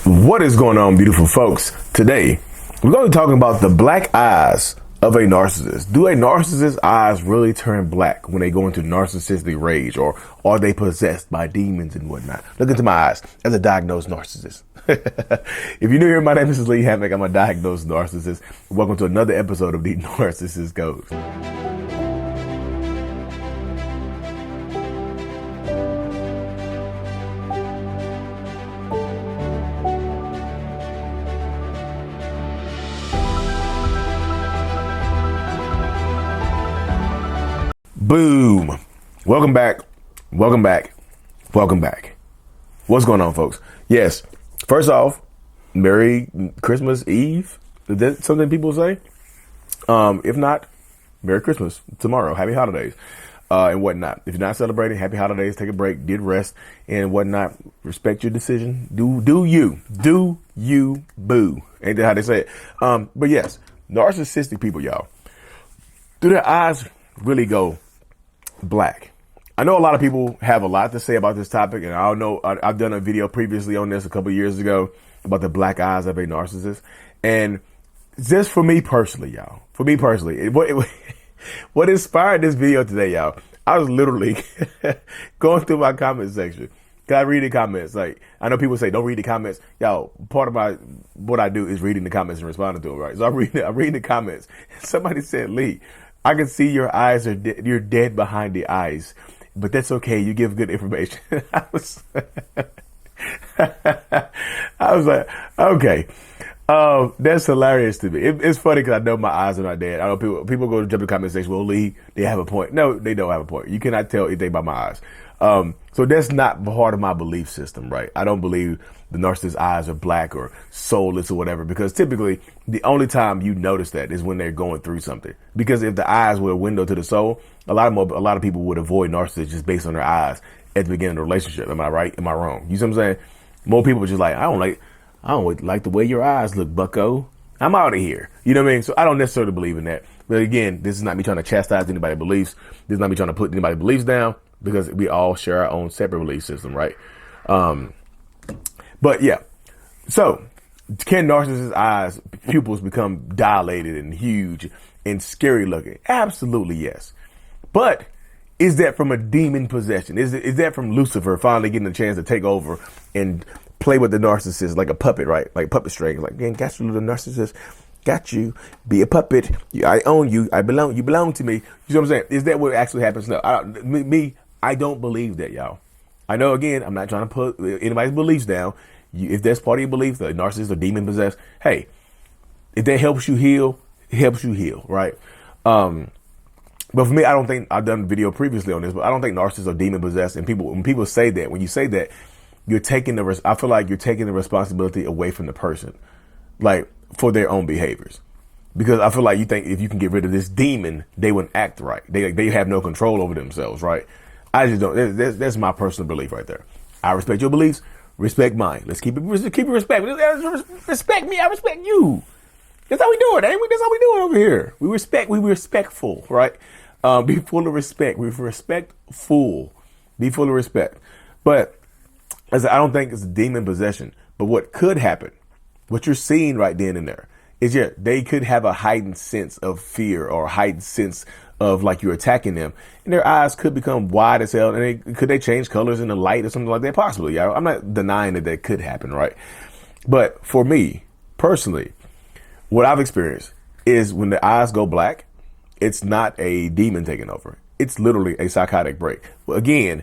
What is going on, beautiful folks? Today, we're going to be talking about the black eyes of a narcissist. Do a narcissist's eyes really turn black when they go into narcissistic rage, or are they possessed by demons and whatnot? Look into my eyes as a diagnosed narcissist. If you're new here, my name is Lee Hammock. I'm a diagnosed narcissist. Welcome to another episode of The Narcissist Goes. Boom. Welcome back. Welcome back. Welcome back. What's going on, folks? Yes. First off, Merry Christmas Eve. Is that something people say? If not, Merry Christmas tomorrow. Happy holidays and whatnot. If you're not celebrating, happy holidays. Take a break. Get rest and whatnot. Respect your decision. Do you, boo. Ain't that how they say it? But yes, narcissistic people, y'all. Do their eyes really go black? I know a lot of people have a lot to say about this topic, and I don't know. I've done a video previously on this a couple of years ago about the black eyes of a narcissist, and just for me personally, y'all. For me personally, what inspired this video today, y'all? I was literally going through my comment section. Can I read the comments? Like, I know people say don't read the comments. Y'all, part of what I do is reading the comments and responding to them, right? So I'm reading the comments. Somebody said, Lee, I can see your eyes are you're dead behind the eyes, but that's okay. You give good information. I was like, okay. That's hilarious to me. It's funny because I know my eyes are not dead. I know people go to jump in the comment section. Well, Lee, they have a point. No, they don't have a point. You cannot tell anything by my eyes. So that's not part of my belief system, right? I don't believe the narcissist's eyes are black or soulless or whatever, because typically the only time you notice that is when they're going through something. Because if the eyes were a window to the soul, a lot of people would avoid narcissists just based on their eyes at the beginning of the relationship. Am I right? Am I wrong? You see what I'm saying? More people are just like, I don't like the way your eyes look, bucko. I'm out of here. You know what I mean? So I don't necessarily believe in that. But again, this is not me trying to chastise anybody's beliefs. This is not me trying to put anybody's beliefs down, because we all share our own separate belief system, right? But yeah, so can narcissist eyes, pupils become dilated and huge and scary looking? Absolutely, yes. But is that from a demon possession? Is that from Lucifer finally getting a chance to take over and play with the narcissist like a puppet, right? Like puppet strings. Like, man, got you, little narcissist. Got you. Be a puppet. I own you. I belong. You belong to me. You know what I'm saying? Is that what actually happens? No, I don't believe that, y'all. I know, again, I'm not trying to put anybody's beliefs down. If that's part of your belief, the narcissist or demon possessed, hey, if that helps you heal, it helps you heal, right? But for me, I don't think, I've done a video previously on this, but I don't think narcissists are demon possessed. And when people say that, when you say that, I feel like you're taking the responsibility away from the person, like for their own behaviors. Because I feel like you think if you can get rid of this demon, they wouldn't act right. They have no control over themselves, right? I just don't. That's my personal belief right there. I respect your beliefs. Respect mine. Let's keep it respect. Respect me. I respect you. That's how we do it, ain't we? That's how we do it over here. We respectful, right? Be full of respect. We're respectful. Be full of respect. But I don't think it's a demon possession. But what could happen, what you're seeing right then and there, is they could have a heightened sense of fear or a heightened sense of like you're attacking them, and their eyes could become wide as hell, and could they change colors in the light or something like that? Possibly. Yeah, I'm not denying that could happen, right? But for me personally, what I've experienced is when the eyes go black, it's not a demon taking over. It's literally a psychotic break. Again,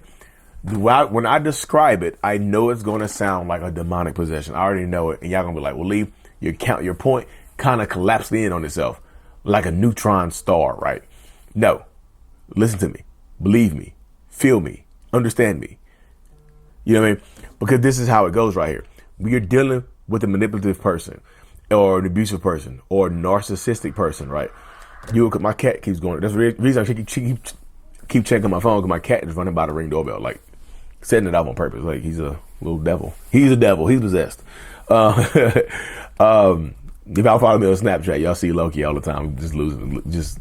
when I describe it, I know it's going to sound like a demonic possession. I already know it, and y'all gonna be like, well, Lee, your point kind of collapsed in on itself like a neutron star, right? No, listen to me, believe me, feel me, understand me. You know what I mean? Because this is how it goes right here. We are dealing with a manipulative person or an abusive person or a narcissistic person, right? My cat keeps going. That's the reason I keep checking my phone, because my cat is running by the Ring doorbell, like setting it off on purpose. Like he's a little devil. He's a devil. He's possessed. If y'all follow me on Snapchat, y'all see Loki all the time. Just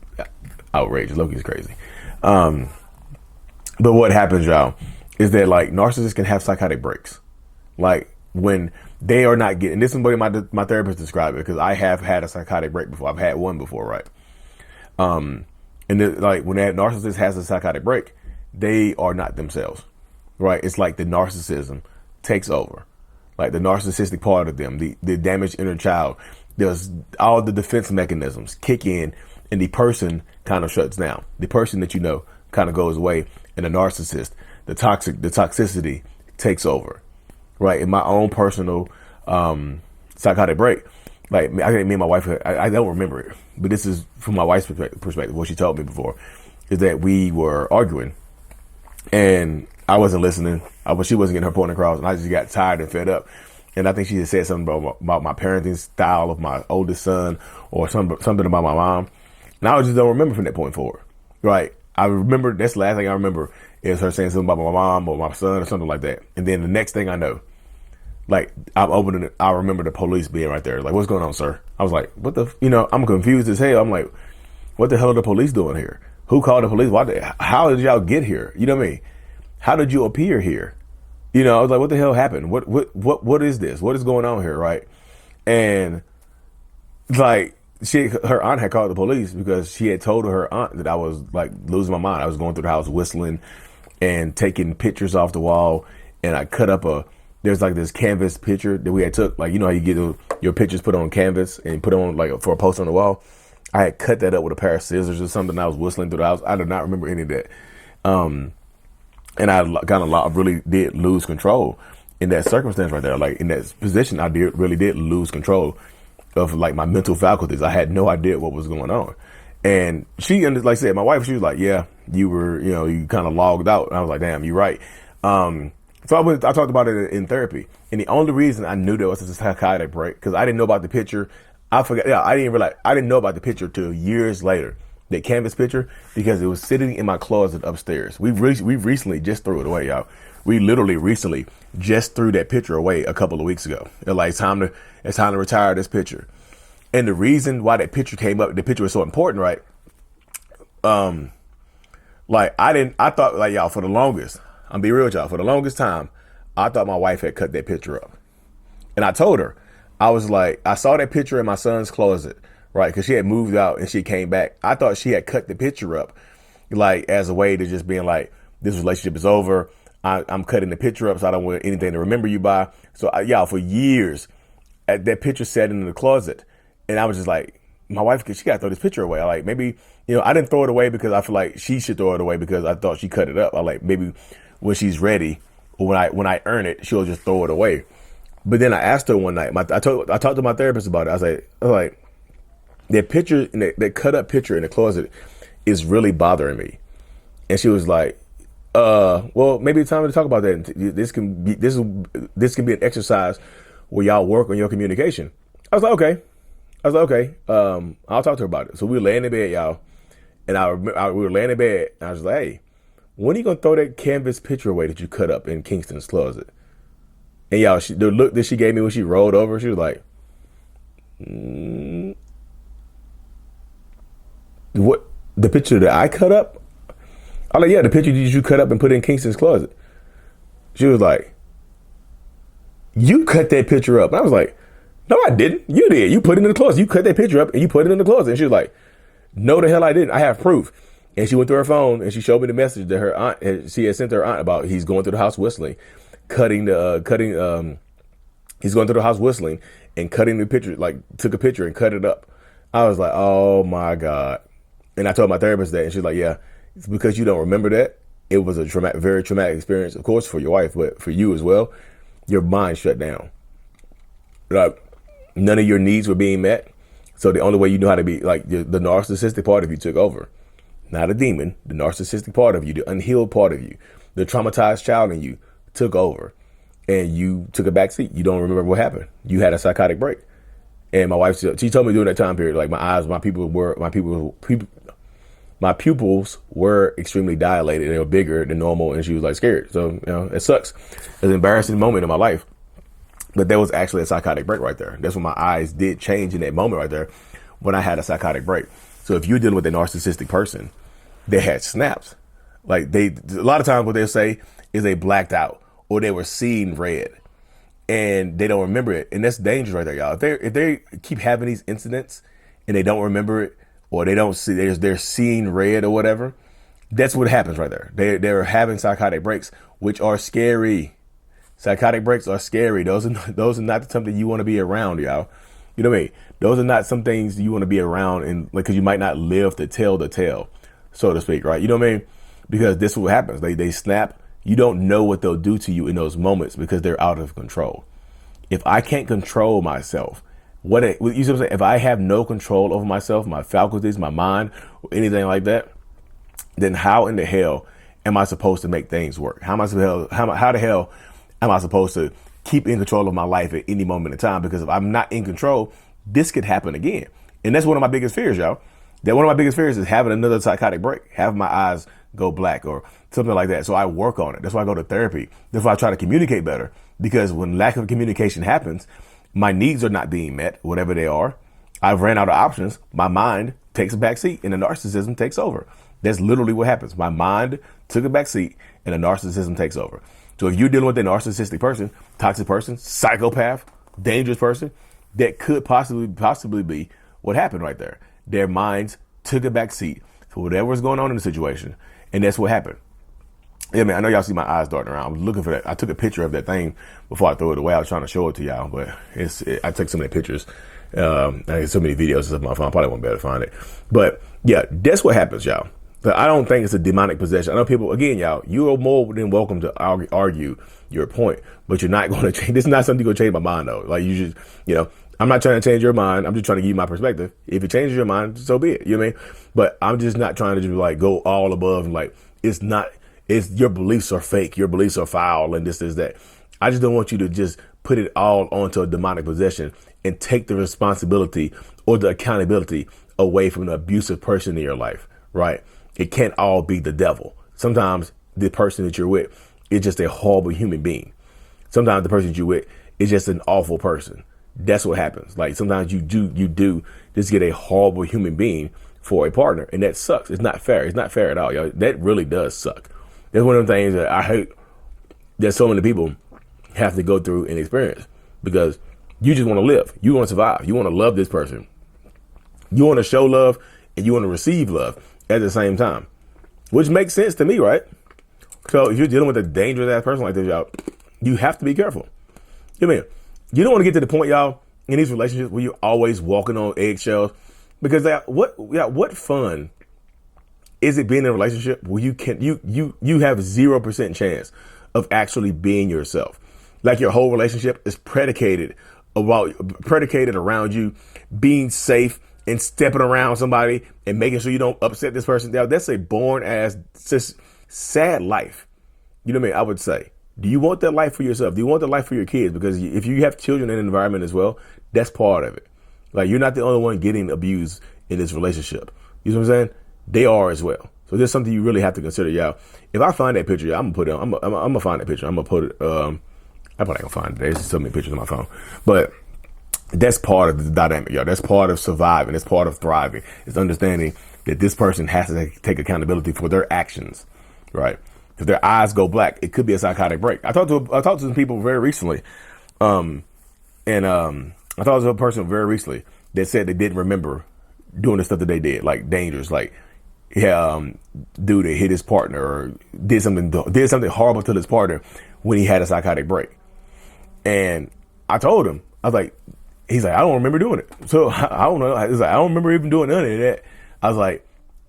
outrageous. Loki's crazy. But what happens, y'all, is that like narcissists can have psychotic breaks. Like when they are not getting, this is the way my therapist described it, because I have had a psychotic break before. I've had one before, right? And like when that narcissist has a psychotic break, they are not themselves, right? It's like the narcissism takes over, like the narcissistic part of them, the damaged inner child. There's all the defense mechanisms kick in, and the person kind of shuts down. The person that you know kind of goes away, and the narcissist, the toxicity takes over, right? In my own personal psychotic break, like I think me and my wife, I don't remember it, but this is from my wife's perspective. What she told me before is that we were arguing, and I wasn't listening. She wasn't getting her point across, and I just got tired and fed up. And I think she had said something about my parenting style of my oldest son, or something about my mom. And I just don't remember from that point forward, right? I remember, that's the last thing I remember is her saying something about my mom or my son or something like that. And then the next thing I know, like I'm opening it, I remember the police being right there. Like, what's going on, sir? I was like, what the, I'm confused as hell. I'm like, what the hell are the police doing here? Who called the police? How did y'all get here? You know what I mean? How did you appear here? I was like, what the hell happened? What is this? What is going on here? Right. And like her aunt had called the police because she had told her aunt that I was like losing my mind. I was going through the house whistling and taking pictures off the wall. And I cut up there's like this canvas picture that we had took, like, how you get your pictures put on canvas and put on like for a post on the wall. I had cut that up with a pair of scissors or something. I was whistling through the house. I do not remember any of that. And I really did lose control in that circumstance right there. Like in that position, I really did lose control of like my mental faculties. I had no idea what was going on. And she, like I said, my wife, she was like, yeah, you were, you kind of logged out. And I was like, damn, you're right. So I talked about it in therapy. And the only reason I knew there was a psychotic break, because I didn't know about the picture. I forgot. Yeah, I didn't know about the picture till years later. That canvas picture, because it was sitting in my closet upstairs. We recently just threw it away, y'all. We literally recently just threw that picture away a couple of weeks ago. It's time to retire this picture. And the reason why that picture came up, the picture was so important, right? I thought like y'all for the longest, I'm be real with y'all, for the longest time, I thought my wife had cut that picture up. And I told her, I was like, I saw that picture in my son's closet. Right, because she had moved out and she came back. I thought she had cut the picture up, like as a way to just being like, this relationship is over. I'm cutting the picture up so I don't want anything to remember you by. So for years, that picture sat in the closet, and I was just like, my wife, she got to throw this picture away. I like, maybe, I didn't throw it away because I feel like she should throw it away because I thought she cut it up. I like, maybe when she's ready or when I earn it, she'll just throw it away. But then I asked her one night. I talked to my therapist about it. I was like. That picture, that cut up picture in the closet is really bothering me. And she was like, well, maybe it's time to talk about that. This can be an exercise where y'all work on your communication. I was like, okay. I'll talk to her about it. So we were laying in bed, y'all. And we were laying in bed, and I was like, hey, when are you going to throw that canvas picture away that you cut up in Kingston's closet? And y'all, the look that she gave me when she rolled over, she was like, what, the picture that I cut up? I'm like, yeah, the picture that you cut up and put in Kingston's closet. She was like, you cut that picture up. And I was like, no, I didn't. You did. You put it in the closet. You cut that picture up and you put it in the closet. And she was like, no, the hell I didn't. I have proof. And she went through her phone and she showed me the message that her aunt, she had sent to her aunt about he's going through the house whistling, he's going through the house whistling and cutting the picture, like took a picture and cut it up. I was like, oh my God. And I told my therapist that, and she's like, yeah, it's because you don't remember that. It was a very traumatic experience, of course, for your wife, but for you as well. Your mind shut down. Like, none of your needs were being met. So the only way you knew how to be, like, the narcissistic part of you took over. Not a demon. The narcissistic part of you, the unhealed part of you, the traumatized child in you took over. And you took a back seat. You don't remember what happened. You had a psychotic break. And my wife, she told me during that time period, like my pupils were extremely dilated. They were bigger than normal, and she was like scared. So, it sucks. It's an embarrassing moment in my life. But there was actually a psychotic break right there. That's when my eyes did change in that moment right there when I had a psychotic break. So if you're dealing with a narcissistic person, they had snaps. Like a lot of times what they'll say is they blacked out or they were seeing red. and they don't remember it. And that's dangerous right there, y'all. If they keep having these incidents and they don't remember it, or they don't see, they're seeing red or whatever, that's what happens right there. They're having psychotic breaks, which are scary. Psychotic breaks are scary. Those are not something you want to be around, y'all. You know what I mean? Those are not some things you want to be around, and like, because you might not live to tell the tale, so to speak, right? You know what I mean? Because this is what happens. They snap. You don't know what they'll do to you in those moments because they're out of control. If I can't control myself, you see what I'm saying? If I have no control over myself, my faculties, my mind, or anything like that, then how in the hell am I supposed to make things work? How the hell am I supposed to keep in control of my life at any moment in time? Because if I'm not in control, this could happen again. And that's one of my biggest fears, y'all. That one of my biggest fears is having another psychotic break, having my eyes go black or something like that. So I work on it. That's why I go to therapy. That's why I try to communicate better, because when lack of communication happens, my needs are not being met, whatever they are. I've ran out of options. My mind takes a back seat and the narcissism takes over. That's literally what happens. My mind took a back seat and the narcissism takes over. So if you're dealing with a narcissistic person, toxic person, psychopath, dangerous person, that could possibly be what happened right there. Their minds took a back seat for whatever was going on in the situation. And that's what happened. Yeah, man, I know y'all see my eyes darting around. I was looking for that. I took a picture of that thing before I threw it away. I was trying to show it to y'all, but I took so many pictures. I had so many videos of my phone. I probably won't be able to find it. But yeah, that's what happens, y'all. But I don't think it's a demonic possession. I know people, again, y'all, you are more than welcome to argue your point, but you're not going to change. This is not something you're going to change my mind, though. Like, you just, I'm not trying to change your mind. I'm just trying to give you my perspective. If it changes your mind, so be it. You know what I mean? But I'm just not trying to just like go all above and like, it's your beliefs are fake. Your beliefs are foul and this is that. I just don't want you to just put it all onto a demonic possession and take the responsibility or the accountability away from the abusive person in your life, right? It can't all be the devil. Sometimes the person that you're with is just a horrible human being. Sometimes the person that you're with is just an awful person. That's what happens. Like sometimes you do just get a horrible human being for a partner, and that sucks. It's not fair. It's not fair at all, y'all. That really does suck. That's one of the things that I hate that so many people have to go through and experience, because you just want to live. You want to survive. You want to love this person. You want to show love and you want to receive love at the same time, which makes sense to me, right? So if you're dealing with a dangerous ass person like this, y'all, you have to be careful. You mean, you don't want to get to the point, y'all, in these relationships where you're always walking on eggshells, because what fun is it being in a relationship where you have 0% chance of actually being yourself? Like your whole relationship is predicated around you being safe and stepping around somebody and making sure you don't upset this person. Now, that's a boring ass, just sad life. You know what I mean? I would say, do you want that life for yourself? Do you want that life for your kids? Because if you have children in an environment as well, that's part of it. Like, you're not the only one getting abused in this relationship. You know what I'm saying? They are as well. So there's something you really have to consider, y'all. If I find that picture, I'm gonna put it on. I'm gonna find that picture. I'm gonna put it. I probably ain't gonna find it. There's so many pictures on my phone, but that's part of the dynamic, y'all. That's part of surviving. That's part of thriving. It's understanding that this person has to take accountability for their actions, right? If their eyes go black, it could be a psychotic break. I talked to some people very recently, I talked to a person very recently that said they didn't remember doing the stuff that they did, like dangerous, like dude that hit his partner or did something horrible to his partner when he had a psychotic break. And I told him, I was like, he's like, I don't remember doing it. So I don't know. He's like, I don't remember even doing none of that. I was like,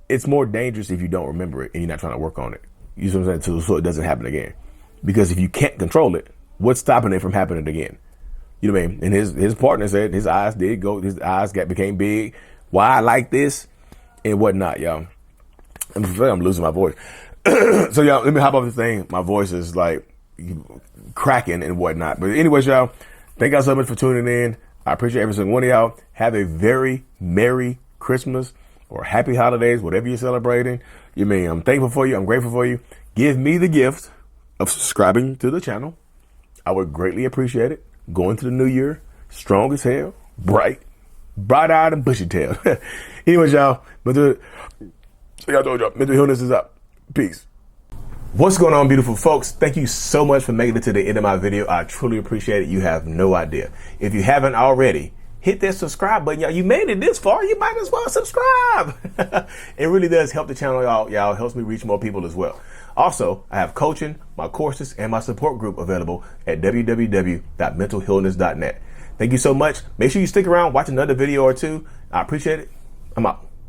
it's more dangerous if you don't remember it and you're not trying to work on it. You know what I'm saying? So it doesn't happen again. Because if you can't control it, what's stopping it from happening again? You know what I mean? And his partner said his eyes became big. Why I like this and whatnot, y'all. I'm losing my voice. So y'all, let me hop off this thing. My voice is like cracking and whatnot. But anyways, y'all, thank y'all so much for tuning in. I appreciate every single one of y'all. Have a very Merry Christmas or Happy Holidays, whatever you're celebrating. You mean, I'm thankful for you. I'm grateful for you. Give me the gift of subscribing to the channel. I would greatly appreciate it. Going to the new year, strong as hell, bright-eyed and bushy-tailed. Anyways, y'all, y'all told y'all, mental illness is up. Peace. What's going on, beautiful folks? Thank you so much for making it to the end of my video. I truly appreciate it. You have no idea. If you haven't already, hit that subscribe button. Y'all, you made it this far, you might as well subscribe. It really does help the channel, y'all. Y'all helps me reach more people as well. Also, I have coaching, my courses, and my support group available at www.mentalhealness.net. Thank you so much. Make sure you stick around, watch another video or two. I appreciate it. I'm out.